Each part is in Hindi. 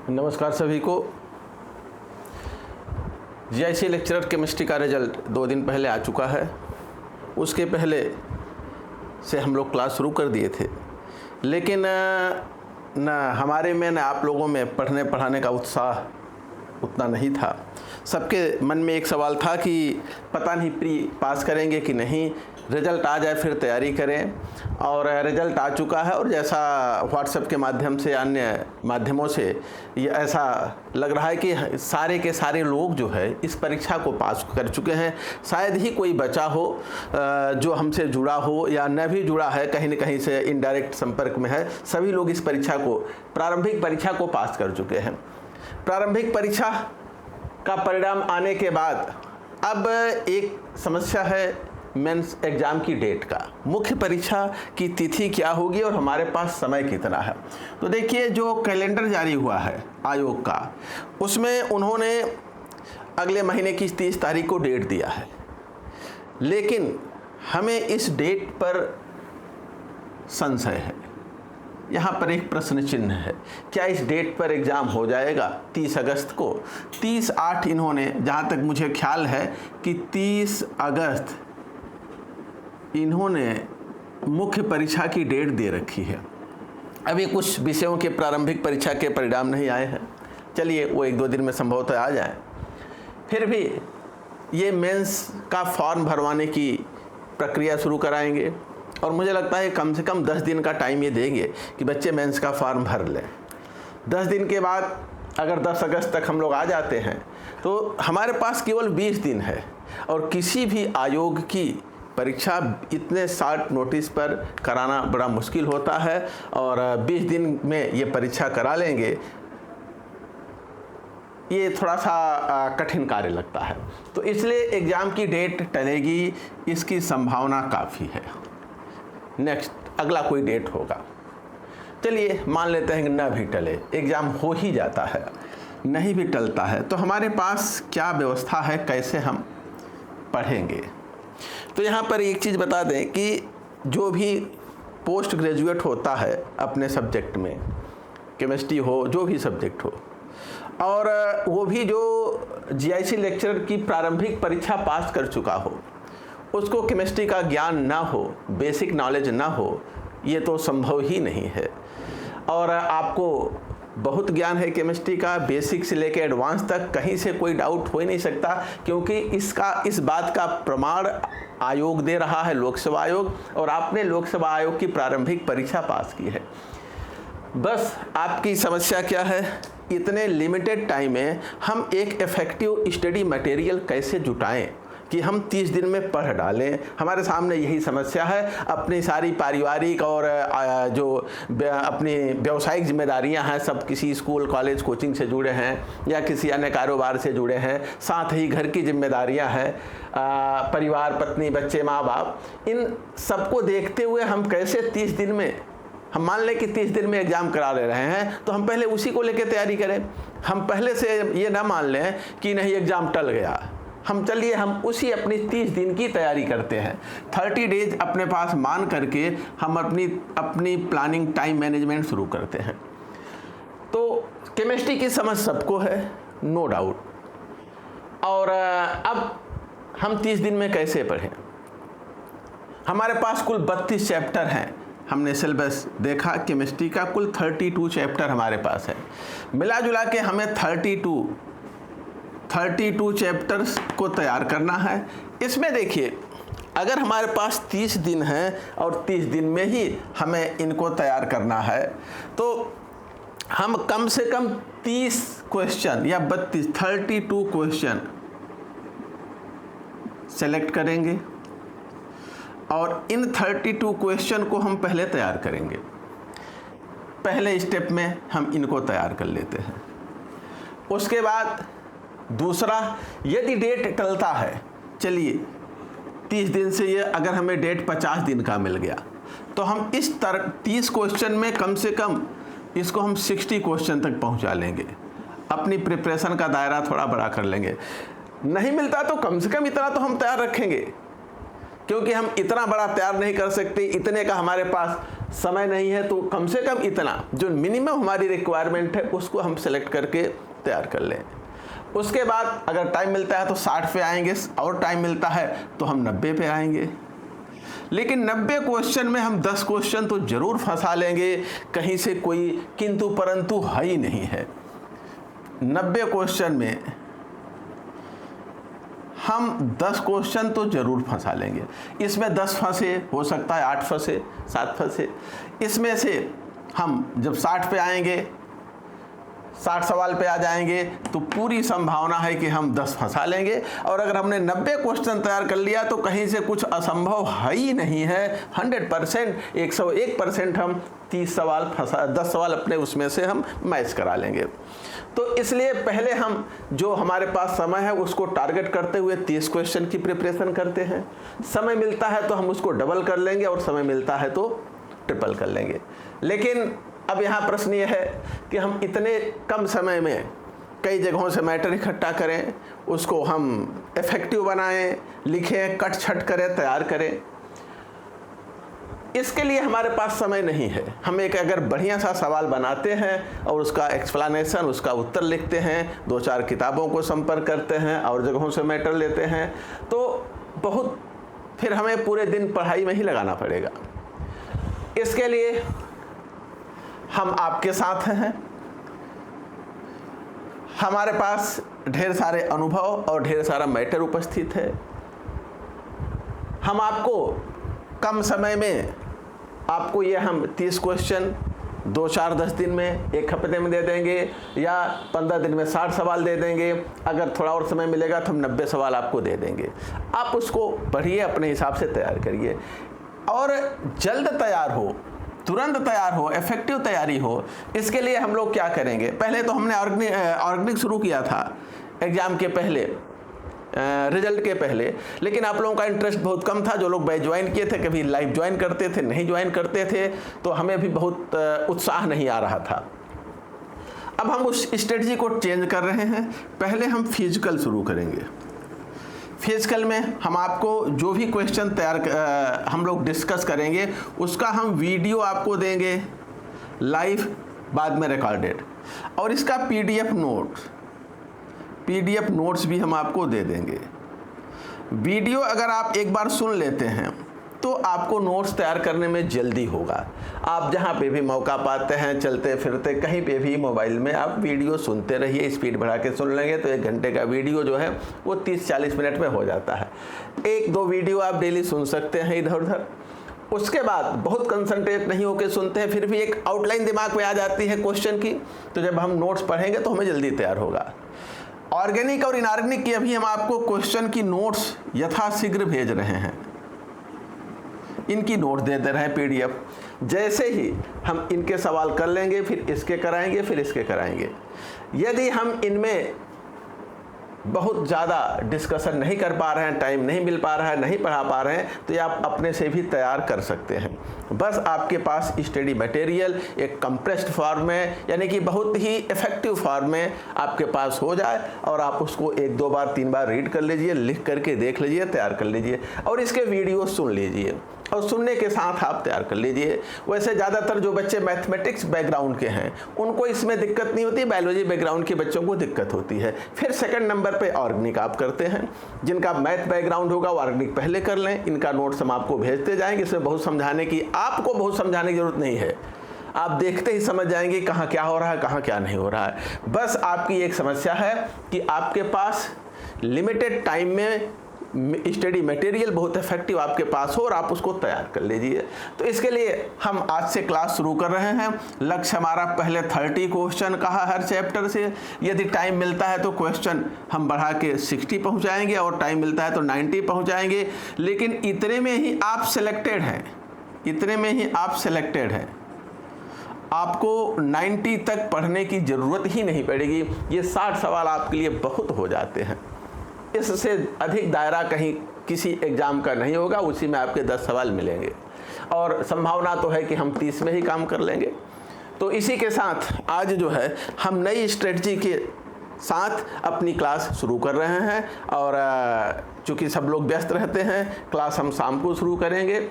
नमस्कार सभी को। जीआईसी लेक्चरर केमिस्ट्री का रिजल्ट 2 दिन पहले आ चुका है। उसके पहले से हम लोग क्लास शुरू कर दिए थे, लेकिन न हमारे में न आप लोगों में पढ़ने पढ़ाने का उत्साह उतना नहीं था। सबके मन में एक सवाल था कि पता नहीं प्री पास करेंगे कि नहीं, रिज़ल्ट आ जाए फिर तैयारी करें। और रिज़ल्ट आ चुका है और जैसा व्हाट्सएप के माध्यम से अन्य माध्यमों से ये ऐसा लग रहा है कि सारे के सारे लोग जो है इस परीक्षा को पास कर चुके हैं। शायद ही कोई बचा हो जो हमसे जुड़ा हो या न भी जुड़ा है, कहीं न कहीं से इनडायरेक्ट संपर्क में है। सभी लोग इस परीक्षा को, प्रारंभिक परीक्षा को पास कर चुके हैं। प्रारंभिक परीक्षा का परिणाम आने के बाद अब एक समस्या है मेंस एग्ज़ाम की डेट का। मुख्य परीक्षा की तिथि क्या होगी और हमारे पास समय कितना है। तो देखिए, जो कैलेंडर जारी हुआ है आयोग का, उसमें उन्होंने अगले महीने की 30 तारीख को डेट दिया है, लेकिन हमें इस डेट पर संशय है। यहाँ पर एक प्रश्न चिन्ह है, क्या इस डेट पर एग्ज़ाम हो जाएगा 30 अगस्त को? 30/8 इन्होंने, जहाँ तक मुझे ख्याल है कि 30 अगस्त इन्होंने मुख्य परीक्षा की डेट दे रखी है। अभी कुछ विषयों के प्रारंभिक परीक्षा के परिणाम नहीं आए हैं। चलिए, वो 1-2 दिन में संभवतः आ जाए। फिर भी ये मेंस का फॉर्म भरवाने की प्रक्रिया शुरू कराएंगे और मुझे लगता है कम से कम 10 दिन का टाइम ये देंगे कि बच्चे मेंस का फॉर्म भर लें। 10 दिन के बाद अगर 10 अगस्त तक हम लोग आ जाते हैं तो हमारे पास केवल 20 दिन है। और किसी भी आयोग की परीक्षा इतने शॉर्ट नोटिस पर कराना बड़ा मुश्किल होता है, और 20 दिन में ये परीक्षा करा लेंगे, ये थोड़ा सा कठिन कार्य लगता है। तो इसलिए एग्ज़ाम की डेट टलेगी, इसकी संभावना काफ़ी है। नेक्स्ट अगला कोई डेट होगा। चलिए मान लेते हैं कि न भी टले, एग्ज़ाम हो ही जाता है, नहीं भी टलता है, तो हमारे पास क्या व्यवस्था है, कैसे हम पढ़ेंगे? तो यहाँ पर एक चीज़ बता दें कि जो भी पोस्ट ग्रेजुएट होता है अपने सब्जेक्ट में, केमिस्ट्री हो, जो भी सब्जेक्ट हो, और वो भी जो जीआईसी लेक्चरर की प्रारंभिक परीक्षा पास कर चुका हो, उसको केमिस्ट्री का ज्ञान ना हो, बेसिक नॉलेज ना हो, ये तो संभव ही नहीं है। और आपको बहुत ज्ञान है केमिस्ट्री का, बेसिक से लेकर एडवांस तक, कहीं से कोई डाउट हो ही नहीं सकता, क्योंकि इस बात का प्रमाण आयोग दे रहा है, लोकसेवा आयोग, और आपने लोकसेवा आयोग की प्रारंभिक परीक्षा पास की है। बस आपकी समस्या क्या है, इतने लिमिटेड टाइम में हम एक इफ़ेक्टिव स्टडी मटेरियल कैसे जुटाएं कि हम 30 दिन में पढ़ डालें। हमारे सामने यही समस्या है। अपनी सारी पारिवारिक और जो अपनी व्यावसायिक जिम्मेदारियां हैं, सब किसी स्कूल, कॉलेज, कोचिंग से जुड़े हैं या किसी अन्य कारोबार से जुड़े हैं, साथ ही घर की जिम्मेदारियां हैं, परिवार, पत्नी, बच्चे, माँ बाप, इन सबको देखते हुए हम कैसे 30 दिन में, हम मान लें कि 30 दिन में एग्ज़ाम करा ले रहे हैं, तो हम पहले उसी को लेकर तैयारी करें। हम पहले से ये ना मान लें कि नहीं एग्ज़ाम टल गया, हम उसी अपनी 30 दिन की तैयारी करते हैं। 30 डेज अपने पास मान करके हम अपनी प्लानिंग, टाइम मैनेजमेंट शुरू करते हैं। तो केमिस्ट्री की समझ सबको है, नो डाउट। और अब हम 30 दिन में कैसे पढ़ें? हमारे पास कुल 32 चैप्टर हैं। हमने सिलेबस देखा केमिस्ट्री का, कुल 32 चैप्टर हमारे पास है। मिला जुला के हमें 32 चैप्टर्स को तैयार करना है। इसमें देखिए, अगर हमारे पास 30 दिन हैं और 30 दिन में ही हमें इनको तैयार करना है, तो हम कम से कम 30 क्वेश्चन या 32 क्वेश्चन सेलेक्ट करेंगे और इन 32 क्वेश्चन को हम पहले तैयार करेंगे। पहले स्टेप में हम इनको तैयार कर लेते हैं। उसके बाद दूसरा, यदि डेट टलता है, चलिए 30 दिन से ये अगर हमें डेट 50 दिन का मिल गया, तो हम इस 30 क्वेश्चन में कम से कम इसको हम 60 क्वेश्चन तक पहुंचा लेंगे। अपनी प्रिपरेशन का दायरा थोड़ा बड़ा कर लेंगे। नहीं मिलता तो कम से कम इतना तो हम तैयार रखेंगे क्योंकि हम इतना बड़ा तैयार नहीं कर सकते, इतने का हमारे पास समय नहीं है, तो कम से कम इतना जो मिनिमम हमारी रिक्वायरमेंट है उसको हम सेलेक्ट करके तैयार कर लें। उसके बाद अगर टाइम मिलता है तो 60 पे आएंगे, और टाइम मिलता है तो हम 90 पे आएंगे। लेकिन 90 क्वेश्चन में हम 10 क्वेश्चन तो ज़रूर फंसा लेंगे, कहीं से कोई किंतु परंतु है ही नहीं है। 90 क्वेश्चन में हम 10 क्वेश्चन तो ज़रूर फंसा लेंगे। इसमें 10 फंसे, हो सकता है 8 फंसे, 7 फंसे। इसमें से हम जब 60 पे आएंगे, 60 सवाल पे आ जाएंगे, तो पूरी संभावना है कि हम 10 फंसा लेंगे। और अगर हमने 90 क्वेश्चन तैयार कर लिया तो कहीं से कुछ असंभव है ही नहीं है। 100%, 101% हम 30 सवाल 10 सवाल अपने उसमें से हम मैच करा लेंगे। तो इसलिए पहले हम जो हमारे पास समय है उसको टारगेट करते हुए 30 क्वेश्चन की प्रिपरेशन करते हैं। समय मिलता है तो हम उसको डबल कर लेंगे, और समय मिलता है तो ट्रिपल कर लेंगे। लेकिन अब यहाँ प्रश्न ये है कि हम इतने कम समय में कई जगहों से मैटर इकट्ठा करें, उसको हम इफेक्टिव बनाएं, लिखें, कट छट करें, तैयार करें। इसके लिए हमारे पास समय नहीं है। हम एक अगर बढ़िया सा सवाल बनाते हैं और उसका एक्सप्लेनेशन, उसका उत्तर लिखते हैं, 2-4 किताबों को संपर्क करते हैं और जगहों से मैटर लेते हैं, तो बहुत फिर हमें पूरे दिन पढ़ाई में ही लगाना पड़ेगा। इसके लिए हम आपके साथ हैं। हमारे पास ढेर सारे अनुभव और ढेर सारा मैटर उपस्थित है। हम आपको कम समय में आपको ये हम 30 क्वेश्चन 2-4-10 दिन में, 1 हफ्ते में दे देंगे, या 15 दिन में 60 सवाल दे देंगे। अगर थोड़ा और समय मिलेगा तो हम 90 सवाल आपको दे देंगे। आप उसको पढ़िए, अपने हिसाब से तैयार करिए, और जल्द तैयार हो, तुरंत तैयार हो, इफेक्टिव तैयारी हो। इसके लिए हम लोग क्या करेंगे, पहले तो हमने ऑर्गेनिक शुरू किया था एग्ज़ाम के पहले, रिजल्ट के पहले, लेकिन आप लोगों का इंटरेस्ट बहुत कम था। जो लोग बैच ज्वाइन किए थे, कभी लाइव ज्वाइन करते थे, नहीं ज्वाइन करते थे, तो हमें भी बहुत उत्साह नहीं आ रहा था। अब हम उस स्ट्रेटजी को चेंज कर रहे हैं। पहले हम फिजिकल शुरू करेंगे। फिजिकल में हम आपको जो भी क्वेश्चन तैयार हम लोग डिस्कस करेंगे उसका हम वीडियो आपको देंगे लाइव, बाद में रिकॉर्डेड, और इसका पीडीएफ नोट्स भी हम आपको दे देंगे। वीडियो अगर आप एक बार सुन लेते हैं तो आपको नोट्स तैयार करने में जल्दी होगा। आप जहाँ पे भी मौका पाते हैं, चलते फिरते कहीं पे भी मोबाइल में आप वीडियो सुनते रहिए। स्पीड बढ़ा के सुन लेंगे तो 1 घंटे का वीडियो जो है वो 30-40 मिनट में हो जाता है। 1-2 वीडियो आप डेली सुन सकते हैं इधर उधर। उसके बाद बहुत कंसंट्रेट नहीं होकर सुनते हैं, फिर भी एक आउटलाइन दिमाग में आ जाती है क्वेश्चन की, तो जब हम नोट्स पढ़ेंगे तो हमें जल्दी तैयार होगा। ऑर्गेनिक और इनऑर्गेनिक की अभी हम आपको क्वेश्चन की नोट्स यथाशीघ्र भेज रहे हैं। इनकी नोट दे रहे हैं पीडीएफ। जैसे ही हम इनके सवाल कर लेंगे, फिर इसके कराएंगे, फिर इसके कराएंगे। यदि हम इनमें बहुत ज़्यादा डिस्कशन नहीं कर पा रहे हैं, टाइम नहीं मिल पा रहा है, नहीं पढ़ा पा रहे हैं, तो ये आप अपने से भी तैयार कर सकते हैं। बस आपके पास स्टडी मटेरियल एक कंप्रेस्ड फॉर्म में, यानी कि बहुत ही इफेक्टिव फॉर्म में आपके पास हो जाए, और आप उसको 1-2 बार 3 बार रीड कर लीजिए, लिख करके देख लीजिए, तैयार कर लीजिए, और इसके वीडियो सुन लीजिए, और सुनने के साथ आप तैयार कर लीजिए। वैसे ज़्यादातर जो बच्चे मैथमेटिक्स बैकग्राउंड के हैं उनको इसमें दिक्कत नहीं होती, बायोलॉजी बैकग्राउंड के बच्चों को दिक्कत होती है। फिर सेकंड नंबर पे ऑर्गेनिक आप करते हैं। जिनका मैथ बैकग्राउंड होगा वो ऑर्गेनिक पहले कर लें। इनका नोट्स हम आपको भेजते जाएंगे। इसमें बहुत समझाने की, आपको बहुत समझाने की जरूरत नहीं है, आप देखते ही समझ जाएंगे कहाँ क्या हो रहा है, कहाँ क्या नहीं हो रहा है। बस आपकी एक समस्या है कि आपके पास लिमिटेड टाइम में स्टडी मटेरियल बहुत इफेक्टिव आपके पास हो और आप उसको तैयार कर लीजिए। तो इसके लिए हम आज से क्लास शुरू कर रहे हैं। लक्ष्य हमारा पहले 30 क्वेश्चन का है हर चैप्टर से। यदि टाइम मिलता है तो क्वेश्चन हम बढ़ा के 60 पहुंचाएंगे, और टाइम मिलता है तो 90 पहुंचाएंगे। लेकिन इतने में ही आप सिलेक्टेड हैं, इतने में ही आप सिलेक्टेड हैं। आपको 90 तक पढ़ने की ज़रूरत ही नहीं पड़ेगी। ये 60 सवाल आपके लिए बहुत हो जाते हैं। इससे अधिक दायरा कहीं किसी एग्ज़ाम का नहीं होगा। उसी में आपके 10 सवाल मिलेंगे, और संभावना तो है कि हम 30 में ही काम कर लेंगे। तो इसी के साथ आज जो है हम नई स्ट्रेटजी के साथ अपनी क्लास शुरू कर रहे हैं। और चूँकि सब लोग व्यस्त रहते हैं, क्लास हम शाम को शुरू करेंगे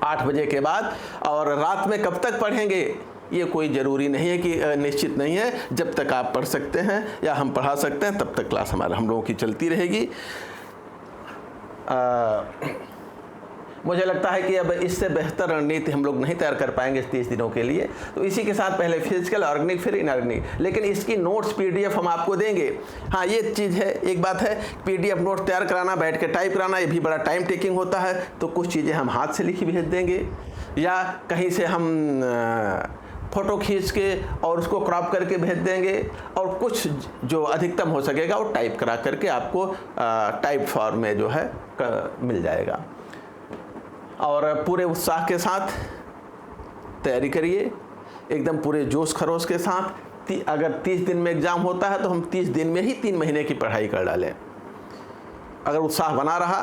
8 बजे के बाद। और रात में कब तक पढ़ेंगे ये कोई ज़रूरी नहीं है कि निश्चित नहीं है। जब तक आप पढ़ सकते हैं या हम पढ़ा सकते हैं तब तक क्लास हम लोगों की चलती रहेगी। मुझे लगता है कि अब इससे बेहतर रणनीति हम लोग नहीं तैयार कर पाएंगे 30 दिनों के लिए। तो इसी के साथ पहले फिजिकल, ऑर्गेनिक, फिर इनऑर्गेनिक, लेकिन इसकी नोट्स पीडीएफ हम आपको देंगे। हाँ, ये चीज़ है, एक बात है, पीडीएफ नोट तैयार कराना, बैठ के टाइप कराना, ये भी बड़ा टाइम टेकिंग होता है। तो कुछ चीज़ें हम हाथ से लिखी भेज देंगे या कहीं से हम फ़ोटो खींच के और उसको क्रॉप करके भेज देंगे, और कुछ जो अधिकतम हो सकेगा वो टाइप करा करके आपको टाइप फॉर्म में जो है मिल जाएगा। और पूरे उत्साह के साथ तैयारी करिए, एकदम पूरे जोश खरोश के साथ। अगर 30 दिन में एग्ज़ाम होता है तो हम 30 दिन में ही 3 महीने की पढ़ाई कर डालें। अगर उत्साह बना रहा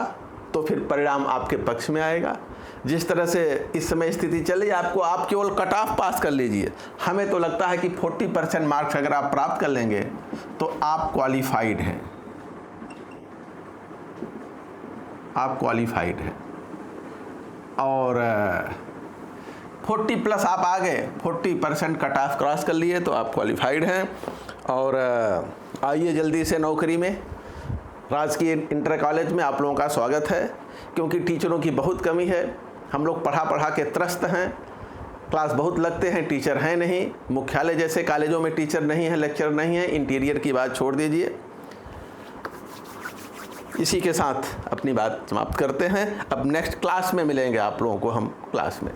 तो फिर परिणाम आपके पक्ष में आएगा। जिस तरह से इस समय स्थिति चल रही है, आप केवल कट ऑफ पास कर लीजिए। हमें तो लगता है कि 40% मार्क्स अगर आप प्राप्त कर लेंगे तो आप क्वालिफाइड हैं, आप क्वालिफाइड हैं। और 40+ आप आ गए, 40% कट ऑफ क्रॉस कर लिए तो आप क्वालिफाइड हैं। और आइए जल्दी से नौकरी में। राजकीय इंटर कॉलेज में आप लोगों का स्वागत है, क्योंकि टीचरों की बहुत कमी है। हम लोग पढ़ा के त्रस्त हैं, क्लास बहुत लगते हैं, टीचर हैं नहीं। मुख्यालय जैसे कॉलेजों में टीचर नहीं है, लेक्चर नहीं है। इंटीरियर की बात छोड़ दीजिए। इसी के साथ अपनी बात समाप्त करते हैं। अब नेक्स्ट क्लास में मिलेंगे आप लोगों को हम क्लास में।